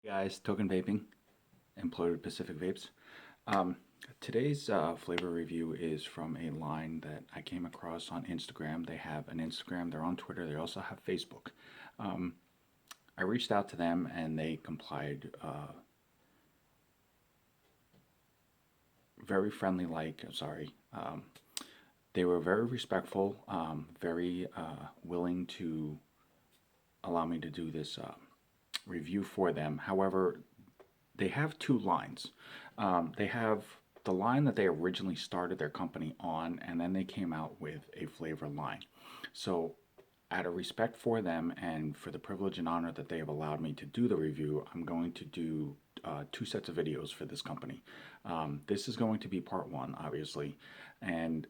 Hey guys, Token Vaping, employed with Pacific Vapes. Um, Today's flavor review is from a line that I came across on Instagram. They have an Instagram, they're on Twitter, they also have Facebook. Um, I reached out to them and they complied very friendly, sorry. They were very respectful, very willing to allow me to do this review for them. However, they have two lines. They have the line that they originally started their company on, and then they came out with a flavor line. So, out of respect for them and for the privilege and honor that they have allowed me to do the review, I'm going to do two sets of videos for this company. This is going to be part one, obviously, and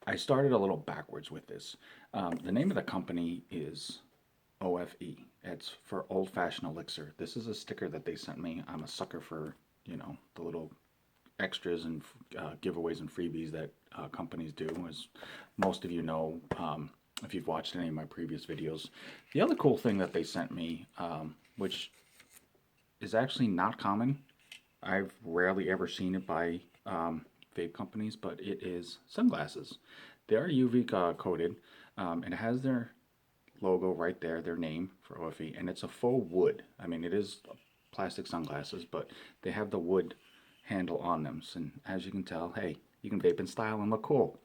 I started a little backwards with this. The name of the company is OFE. It's for Old Fashioned Elixir. This is a sticker that they sent me. I'm a sucker for, the little extras and giveaways and freebies that companies do, as most of you know if you've watched any of my previous videos. The other cool thing that they sent me, which is actually not common, I've rarely ever seen it by vape companies, but it is sunglasses. They are UV coated. It has their logo right there, their name for OFE, and it's a faux wood. I mean, it is plastic sunglasses, but they have the wood handle on them. So, and as you can tell, hey, you can vape in style and look cool.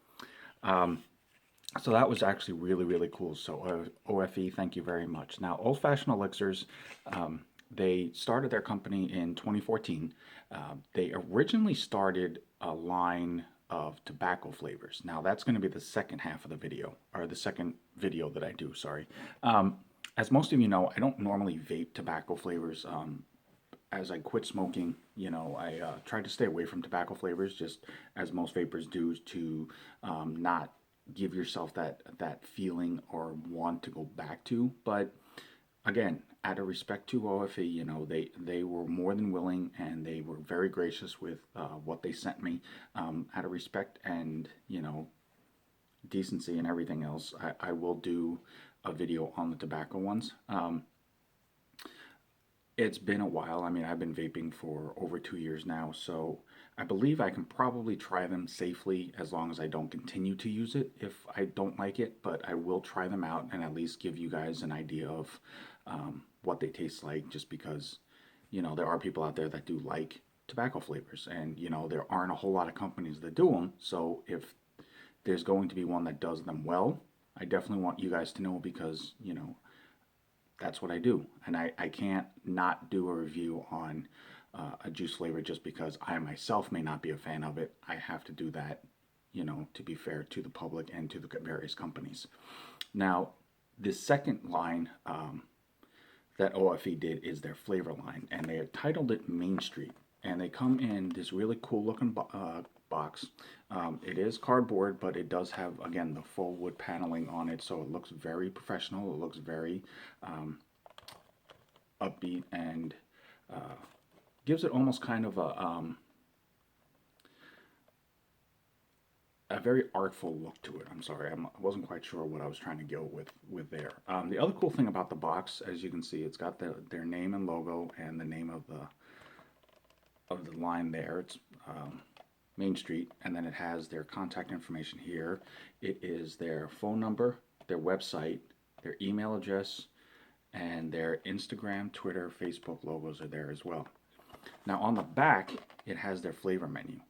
So that was actually really, really cool. So OFE, thank you very much. Now, Old Fashioned Elixirs, they started their company in 2014. They originally started a line of tobacco flavors. Now, that's going to be the second half of the video, or the second video that I do, sorry. As most of you know, I don't normally vape tobacco flavors. As I quit smoking, I tried to stay away from tobacco flavors, just as most vapors do, to not give yourself that feeling or want to go back to. But again, out of respect to OFE, they were more than willing and they were very gracious with what they sent me. Out of respect and decency and everything else, I will do a video on the tobacco ones. It's been a while. I mean, I've been vaping for over 2 years now, so I believe I can probably try them safely as long as I don't continue to use it if I don't like it, but I will try them out and at least give you guys an idea of what they taste like, just because, there are people out there that do like tobacco flavors, and, there aren't a whole lot of companies that do them, so if there's going to be one that does them well, I definitely want you guys to know because, that's what I do. And I can't not do a review on a juice flavor just because I myself may not be a fan of it. I have to do that, to be fair to the public and to the various companies. Now, the second line that OFE did is their flavor line, and they titled it Main Street. And they come in this really cool looking box. It is cardboard, but it does have, again, the full wood paneling on it, so it looks very professional. It looks very upbeat and gives it almost kind of a very artful look to it. I'm sorry, I wasn't quite sure what I was trying to go with there. The other cool thing about the box, as you can see, it's got their name and logo and the name of the line there. It's Main Street, and then it has their contact information here. It is their phone number, their website, their email address, and their Instagram, Twitter, Facebook logos are there as well. Now on the back, it has their flavor menu,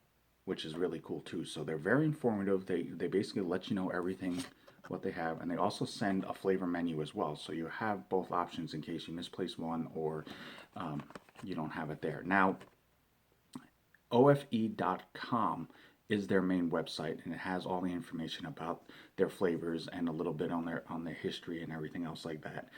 which is really cool too. So they're very informative. They basically let you know everything, what they have, and they also send a flavor menu as well. So you have both options in case you misplace one or you don't have it there. Now, OFE.com is their main website, and it has all the information about their flavors and a little bit on their history and everything else like that.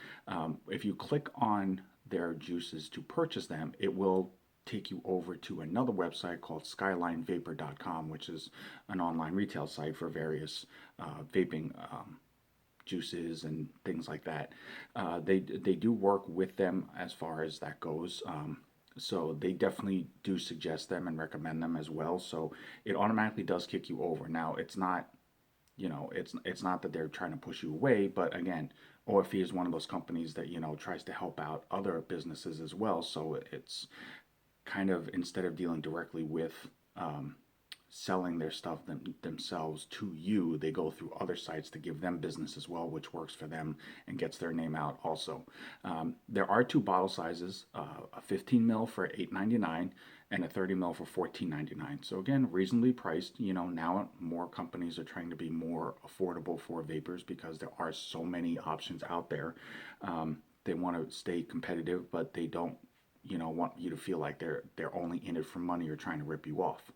If you click on their juices to purchase them, it will take you over to another website called SkylineVapor.com, which is an online retail site for various vaping juices and things like that. They do work with them as far as that goes. So they definitely do suggest them and recommend them as well. So it automatically does kick you over. Now it's not, it's not that they're trying to push you away, but again, OFE is one of those companies that, tries to help out other businesses as well. So it's kind of, instead of dealing directly with selling their stuff themselves to you, they go through other sites to give them business as well, which works for them and gets their name out also. There are two bottle sizes, a 15 ml for $8.99 and a 30 ml for $14.99. So again, reasonably priced. Now more companies are trying to be more affordable for vapors because there are so many options out there. They want to stay competitive, but they don't, want you to feel like they're only in it for money or trying to rip you off.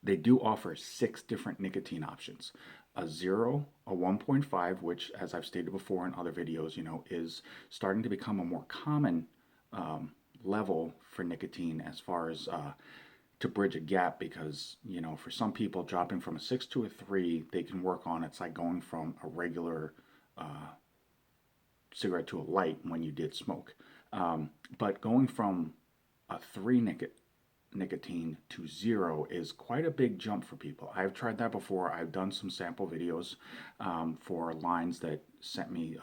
They do offer 6 different nicotine options. A 0, a 1.5, which, as I've stated before in other videos, is starting to become a more common level for nicotine as far as to bridge a gap, because, for some people, dropping from a 6 to a 3, they can work on. It's like going from a regular cigarette to a light when you did smoke. But going from a 3 nicotine to 0 is quite a big jump for people. I've tried that before. I've done some sample videos for lines that sent me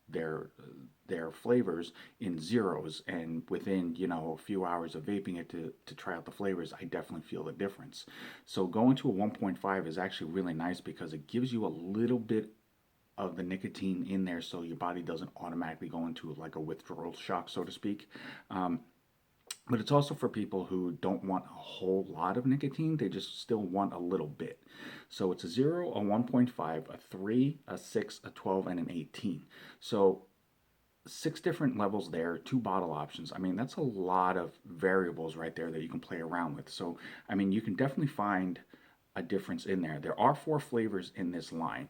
their flavors in zeros, and within a few hours of vaping it to try out the flavors, I definitely feel the difference. So going to a 1.5 is actually really nice because it gives you a little bit of the nicotine in there, so your body doesn't automatically go into like a withdrawal shock, so to speak. But it's also for people who don't want a whole lot of nicotine. They just still want a little bit. So it's a 0, a 1.5, a 3, a 6, a 12, and an 18. So 6 different levels there, 2 bottle options. I mean, that's a lot of variables right there that you can play around with. So, I mean, you can definitely find a difference in there. There are 4 flavors in this line.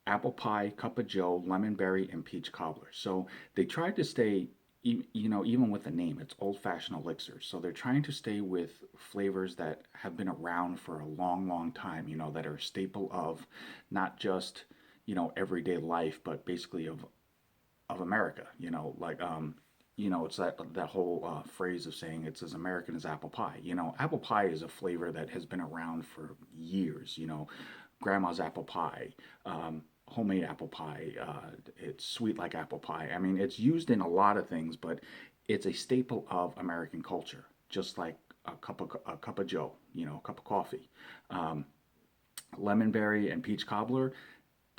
Apple pie, cup of joe, lemon berry, and peach cobbler. So they tried to stay, even with the name, it's Old Fashioned Elixir. So they're trying to stay with flavors that have been around for a long, long time, that are a staple of not just, everyday life, but basically of America, like, it's that whole phrase of saying it's as American as apple pie. Apple pie is a flavor that has been around for years, grandma's apple pie, homemade apple pie, it's sweet like apple pie. I mean, it's used in a lot of things, but it's a staple of American culture, just like a cup of joe, a cup of coffee. Lemon berry and peach cobbler,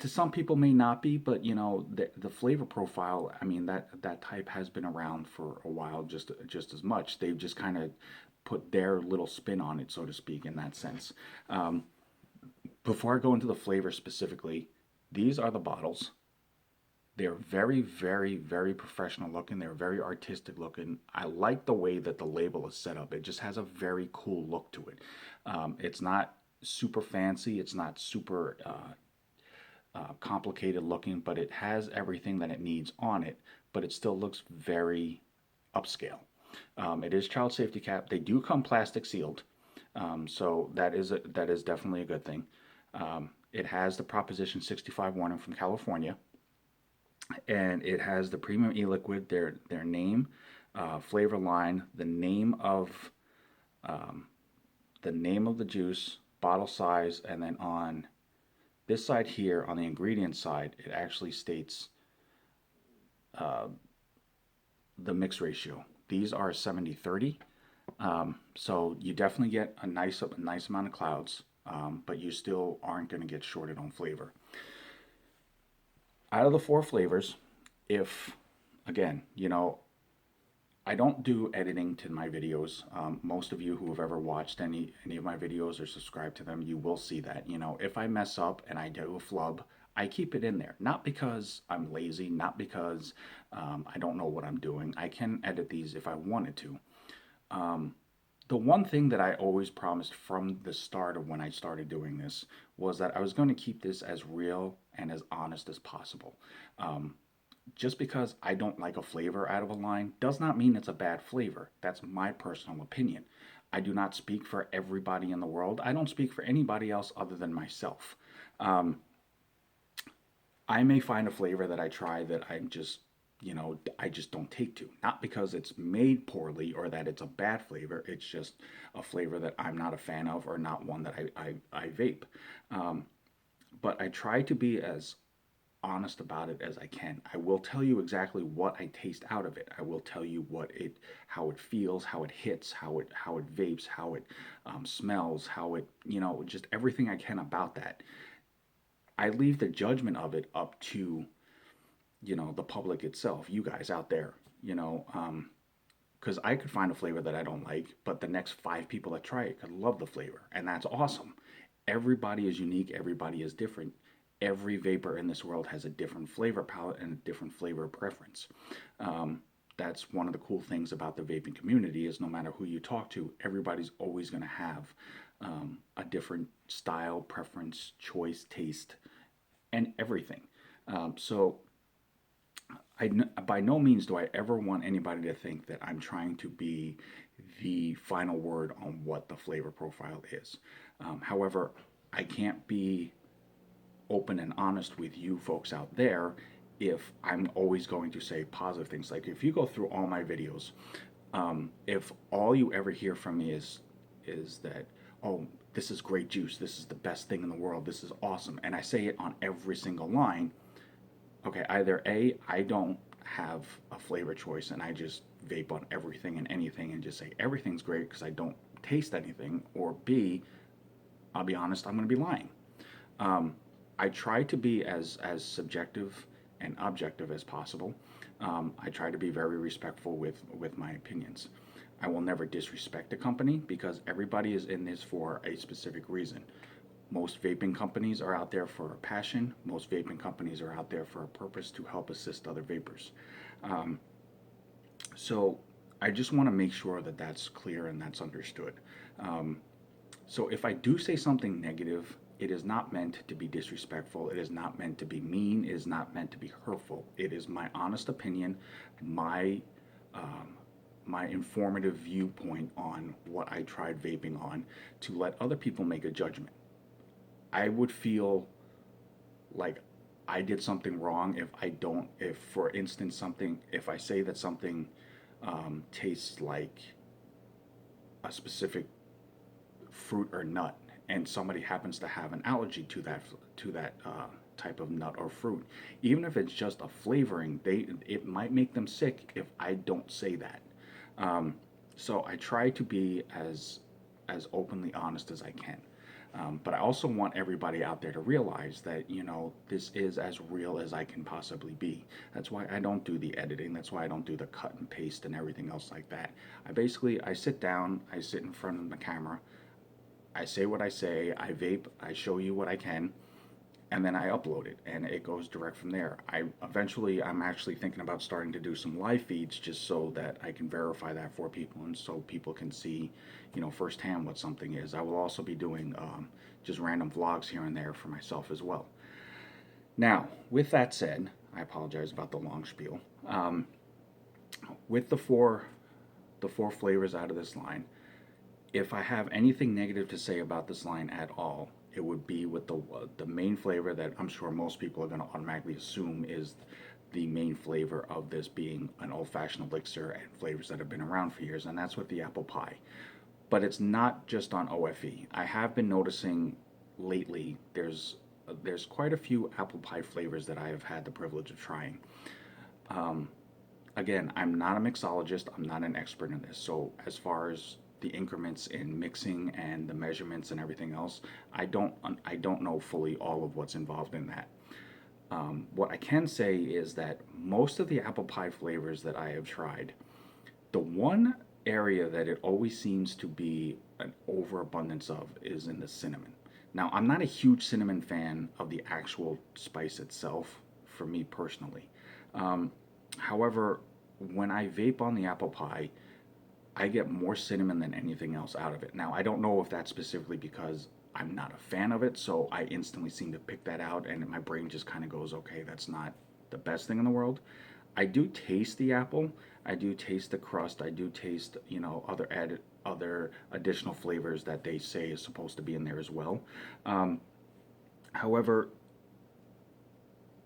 to some people may not be, but the flavor profile, I mean, that type has been around for a while, just as much. They've just kind of put their little spin on it, so to speak, in that sense. Before I go into the flavor specifically, these are the bottles. They're very, very, very professional looking. They're very artistic looking. I like the way that the label is set up. It just has a very cool look to it. It's not super fancy. It's not super complicated looking, but it has everything that it needs on it, but it still looks very upscale. It is child safety cap. They do come plastic sealed, so that is definitely a good thing. It has the Proposition 65 warning from California, and it has the premium e-liquid, their name, flavor line, the name of the juice, bottle size, and then on this side here, on the ingredient side, it actually states the mix ratio. These are 70-30, so you definitely get a nice amount of clouds. But you still aren't going to get shorted on flavor. Out of the 4 flavors, again, I don't do editing to my videos. Most of you who have ever watched any of my videos or subscribed to them, you will see that. If I mess up and I do a flub, I keep it in there. Not because I'm lazy, not because I don't know what I'm doing. I can edit these if I wanted to. The one thing that I always promised from the start of when I started doing this was that I was going to keep this as real and as honest as possible. Just because I don't like a flavor out of a line does not mean it's a bad flavor. That's my personal opinion. I do not speak for everybody in the world. I don't speak for anybody else other than myself. I may find a flavor that I try that I just don't take to. Not because it's made poorly or that it's a bad flavor. It's just a flavor that I'm not a fan of or not one that I vape. But I try to be as honest about it as I can. I will tell you exactly what I taste out of it. I will tell you how it feels, how it hits, how it vapes, how it smells, how it, just everything I can about that. I leave the judgment of it up to, the public itself, you guys out there, because I could find a flavor that I don't like, but the next 5 people that try it could love the flavor, and that's awesome. Everybody is unique, everybody is different. Every vapor in this world has a different flavor palette and a different flavor preference. That's one of the cool things about the vaping community is no matter who you talk to, everybody's always going to have a different style, preference, choice, taste, and everything. So by no means do I ever want anybody to think that I'm trying to be the final word on what the flavor profile is. However, I can't be open and honest with you folks out there if I'm always going to say positive things. Like if you go through all my videos, if all you ever hear from me is that, oh, this is great juice, this is the best thing in the world, this is awesome, and I say it on every single line, okay, either A, I don't have a flavor choice and I just vape on everything and anything and just say everything's great because I don't taste anything, or B, I'll be honest, I'm going to be lying. I try to be as subjective and objective as possible. I try to be very respectful with my opinions. I will never disrespect a company because everybody is in this for a specific reason. Most vaping companies are out there for a passion. Most vaping companies are out there for a purpose to help assist other vapors. So I just want to make sure that that's clear and that's understood. So if I do say something negative, it is not meant to be disrespectful. It is not meant to be mean. It is not meant to be hurtful. It is my honest opinion, my informative viewpoint on what I tried vaping on to let other people make a judgment. I would feel like I did something wrong if for instance, if I say that something tastes like a specific fruit or nut, and somebody happens to have an allergy to that type of nut or fruit, even if it's just a flavoring, it might make them sick if I don't say that. So I try to be as openly honest as I can. But I also want everybody out there to realize that, this is as real as I can possibly be. That's why I don't do the editing. That's why I don't do the cut and paste and everything else like that. I sit down, I sit in front of the camera, I say what I say, I vape, I show you what I can, and then I upload it, and it goes direct from there. I'm actually thinking about starting to do some live feeds just so that I can verify that for people, and so people can see, firsthand what something is. I will also be doing just random vlogs here and there for myself as well. Now, with that said, I apologize about the long spiel. With the four flavors out of this line, if I have anything negative to say about this line at all, it would be with the main flavor that I'm sure most people are going to automatically assume is the main flavor of this being an old-fashioned elixir and flavors that have been around for years, and that's with the apple pie. But it's not just on OFE. I have been noticing lately there's quite a few apple pie flavors that I have had the privilege of trying. Again, I'm not a mixologist. I'm not an expert in this. So as far as the increments in mixing and the measurements and everything else, I don't know fully all of what's involved in that. What I can say is that most of the apple pie flavors that I have tried, the one area that it always seems to be an overabundance of is in the cinnamon. Now, I'm not a huge cinnamon fan of the actual spice itself, for me personally. However, when I vape on the apple pie, I get more cinnamon than anything else out of it. Now, I don't know if that's specifically because I'm not a fan of it, so I instantly seem to pick that out, and my brain just kind of goes, okay, that's not the best thing in the world. I do taste the apple. I do taste the crust. I do taste, other additional flavors that they say is supposed to be in there as well. However,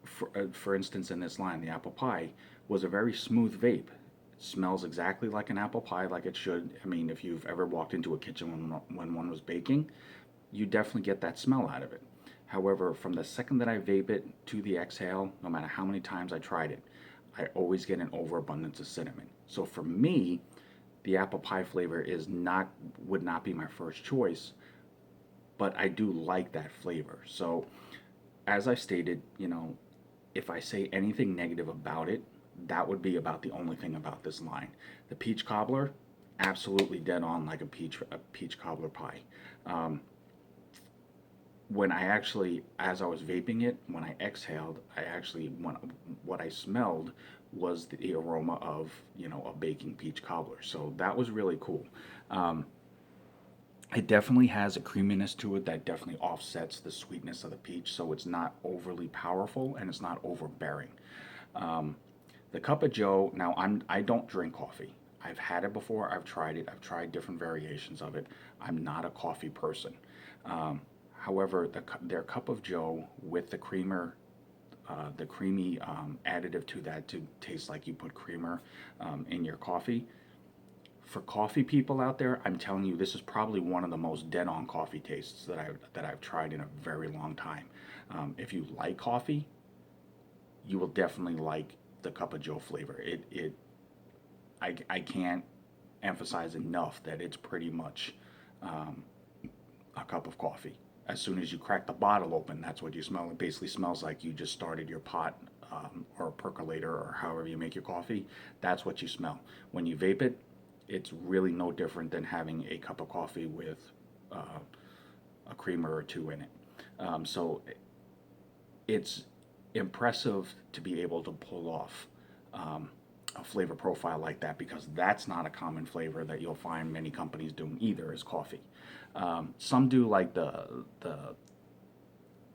for instance, in this line, the apple pie was a very smooth vape. It smells exactly like an apple pie, like it should. I mean, if you've ever walked into a kitchen when one was baking, you definitely get that smell out of it. However, from the second that I vape it to the exhale, no matter how many times I tried it, I always get an overabundance of cinnamon. So for me, the apple pie flavor would not be my first choice, but I do like that flavor. So as I stated, if I say anything negative about it, that would be about the only thing about this line. The peach cobbler, absolutely dead on like a peach cobbler pie. Um, when I actually, as I was vaping it, when I exhaled, what I smelled was the aroma of a baking peach cobbler. So that was really cool. Um, it definitely has a creaminess to it that definitely offsets the sweetness of the peach, so it's not overly powerful and it's not overbearing. Um, the Cup of Joe. Now I don't drink coffee. I've had it before. I've tried it. I've tried different variations of it. I'm not a coffee person. Um, However, their Cup of Joe with the creamy additive to that to taste like you put creamer in your coffee. For coffee people out there, I'm telling you, this is probably one of the most dead-on coffee tastes that I've tried in a very long time. If you like coffee, you will definitely like the Cup of Joe flavor. I can't emphasize enough that it's pretty much um, a cup of coffee. As soon as you crack the bottle open, that's what you smell. It basically smells like you just started your pot or a percolator or however you make your coffee. That's what you smell. When you vape it, it's really no different than having a cup of coffee with uh, a creamer or two in it. So it's impressive to be able to pull off um, a flavor profile like that, because that's not a common flavor that you'll find many companies doing either, is coffee. Some do like the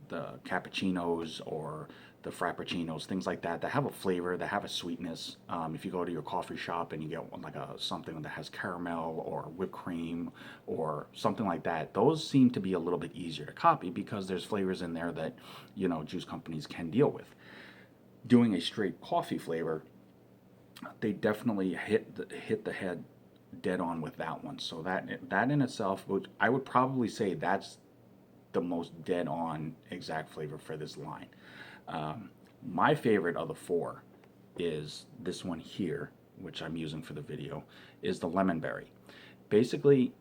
cappuccinos or the frappuccinos, things like that have a flavor, that have a sweetness. If you go to your coffee shop and you get like something that has caramel or whipped cream or something like that, those seem to be a little bit easier to copy because there's flavors in there that juice companies can deal with. Doing a straight coffee flavor, they definitely hit the head dead on with that one. So that in itself, I would probably say that's the most dead on exact flavor for this line. My favorite of the four is this one here, which I'm using for the video, is the lemon berry. Basically,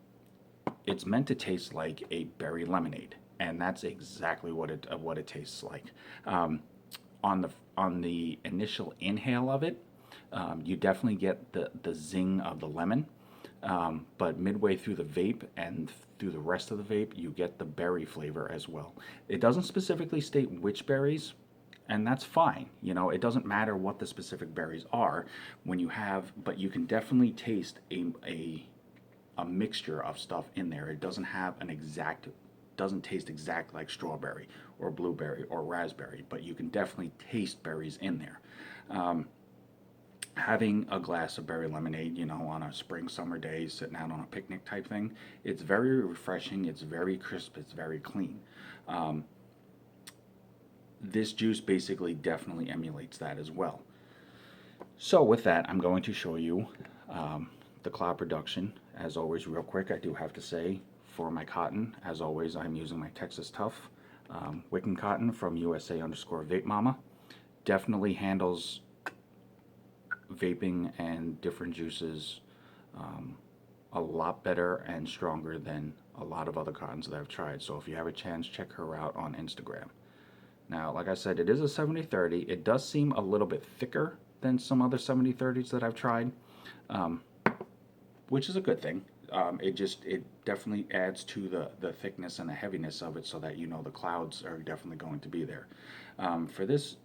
it's meant to taste like a berry lemonade, and that's exactly what it tastes like. Um, on the initial inhale of it, you definitely get the zing of the lemon, but midway through the vape and through the rest of the vape, you get the berry flavor as well. It doesn't specifically state which berries, and that's fine. It doesn't matter what the specific berries are but you can definitely taste a mixture of stuff in there. It doesn't taste exact like strawberry or blueberry or raspberry, but you can definitely taste berries in there. Um, Having a glass of berry lemonade, on a spring summer day, sitting out on a picnic type thing, it's very refreshing. It's very crisp. It's very clean. Um, this juice basically definitely emulates that as well. So with that, I'm going to show you the cloud production. As always, real quick, I do have to say, for my cotton, as always, I'm using my Texas Tough Wiccan cotton from USA_Vape Mama. Definitely handles vaping and different juices a lot better and stronger than a lot of other cottons that I've tried. So if you have a chance, check her out on Instagram. Now, like I said, it is a 70/30. It does seem a little bit thicker than some other 70/30s that I've tried, um, which is a good thing. It definitely adds to the thickness and the heaviness of it, so that the clouds are definitely going to be there. For this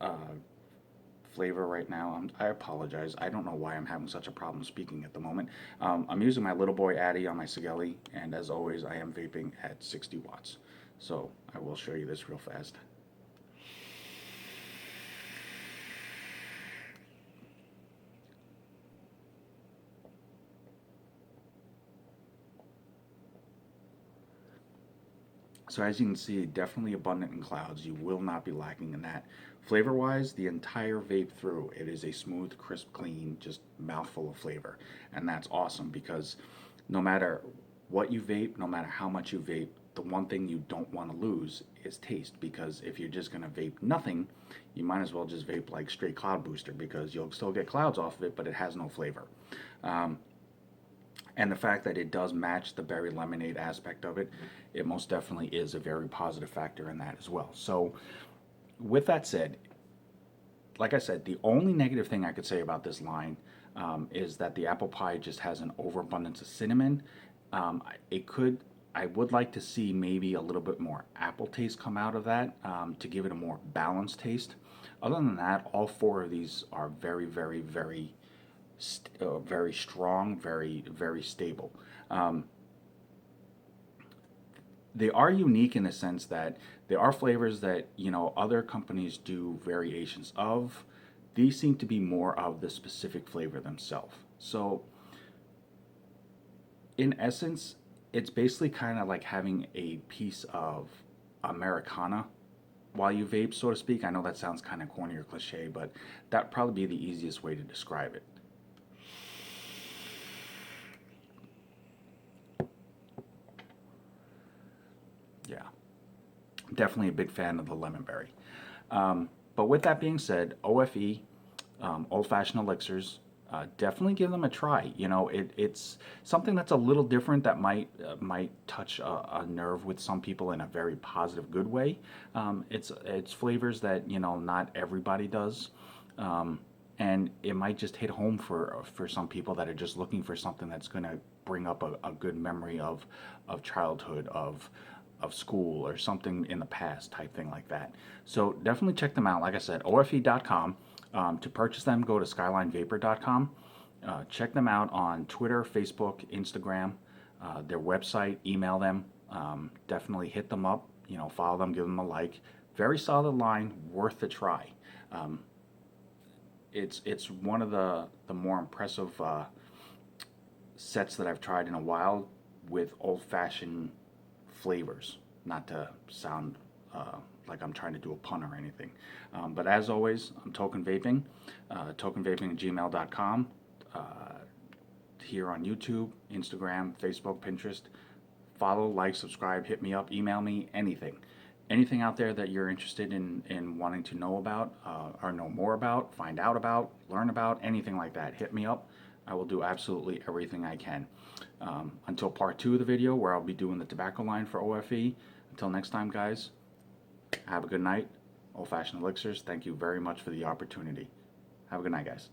uh, flavor right now, I apologize. I don't know why I'm having such a problem speaking at the moment. I'm using my little boy Addy on my Sigelli, and as always, I am vaping at 60 watts. So I will show you this real fast. So as you can see, definitely abundant in clouds. You will not be lacking in that. Flavor-wise, the entire vape through, it is a smooth, crisp, clean, just mouthful of flavor. And that's awesome, because no matter what you vape, no matter how much you vape, the one thing you don't want to lose is taste, because if you're just going to vape nothing, you might as well just vape like straight cloud booster, because you'll still get clouds off of it, but it has no flavor. And the fact that it does match the berry lemonade aspect of it, it most definitely is a very positive factor in that as well. So with that said, like I said, the only negative thing I could say about this line is that the apple pie just has an overabundance of cinnamon. I would like to see maybe a little bit more apple taste come out of that to give it a more balanced taste. Other than that, all four of these are very, very, very, very strong, very, very stable. They are unique in the sense that there are flavors that, you know, other companies do variations of. These seem to be more of the specific flavor themselves. So in essence, it's basically kind of like having a piece of Americana while you vape, so to speak. I know that sounds kind of corny or cliche, but that'd probably be the easiest way to describe it. Yeah, definitely a big fan of the lemon berry. But with that being said, OFE, Old Fashioned Elixirs, definitely give them a try. You know, it's something that's a little different that might touch a nerve with some people in a very positive, good way. It's flavors that, you know, not everybody does, and it might just hit home for some people that are just looking for something that's going to bring up a good memory of childhood, of school, or something in the past type thing like that. So definitely check them out. Like I said, OFE.com. To purchase them, go to skylinevapor.com. Check them out on Twitter, Facebook, Instagram, their website, email them. Definitely hit them up, you know, follow them, give them a like. Very solid line, worth the try. It's one of the more impressive sets that I've tried in a while with old-fashioned flavors. Not to sound like I'm trying to do a pun or anything. But as always, I'm Token Vaping, tokenvaping@gmail.com, here on YouTube, Instagram, Facebook, Pinterest. Follow, like, subscribe, hit me up, email me, anything. Anything out there that you're interested in wanting to know about, or know more about, find out about, learn about, anything like that, hit me up. I will do absolutely everything I can. Until part 2 of the video, where I'll be doing the tobacco line for OFE. Until next time, guys, have a good night. Old Fashioned Elixirs, thank you very much for the opportunity. Have a good night, guys.